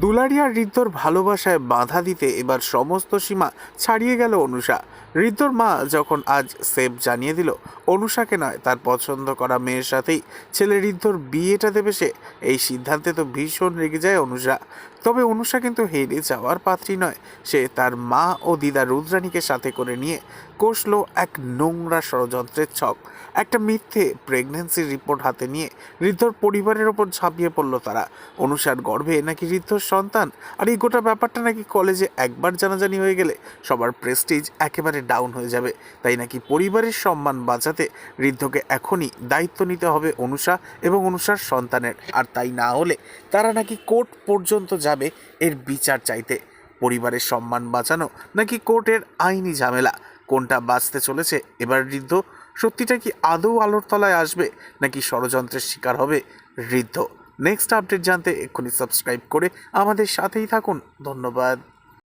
দুলারিয়া ঋদ্ধর ভালোবাসায় বাধা দিতে এবার সমস্ত সীমা ছাড়িয়ে গেল অনুষা। ঋদ্ধর মা যখন আজ সেফ জানিয়ে দিল অনুষাকে নয়, তার পছন্দ করা মেয়ের সাথেই ছেলে ঋদ্ধর বিয়েটা দেবে সে, এই সিদ্ধান্তে তো ভীষণ রেগে যায় অনুষা। তবে অনুষা কিন্তু হেরে যাওয়ার পাত্রী নয়। সে তার মা ও দিদা রুদ্রাণীকে সাথে করে নিয়ে কষল এক নোংরা ষড়যন্ত্রের ছক। একটা মিথ্যে প্রেগন্যান্সির রিপোর্ট হাতে নিয়ে ঋদ্ধর পরিবারের ওপর ঝাঁপিয়ে পড়ল তারা। অনুষার গর্ভে নাকি ঋদ্ধর সন্তান, আর এই গোটা ব্যাপারটা নাকি কলেজে একবার জানাজানি হয়ে গেলে সবার প্রেস্টিজ একেবারে ডাউন হয়ে যাবে। তাই নাকি পরিবারের সম্মান বাঁচাতে ঋদ্ধকে এখনই দায়িত্ব নিতে হবে অনুষা এবং অনুষার সন্তানের, আর তাই না হলে তারা নাকি কোর্ট পর্যন্ত যাবে এর বিচার চাইতে। পরিবারের সম্মান বাঁচানো নাকি কোর্টের আইনি ঝামেলা, কোনটা বাঁচতে চলেছে এবার ঋদ্ধ? সত্যিটা কি আদৌ আলোর তলায় আসবে, নাকি ষড়যন্ত্রের শিকার হবে ঋদ্ধ? নেক্সট আপডেট জানতে এক্ষুনি সাবস্ক্রাইব করে আমাদের সাথেই থাকুন। ধন্যবাদ।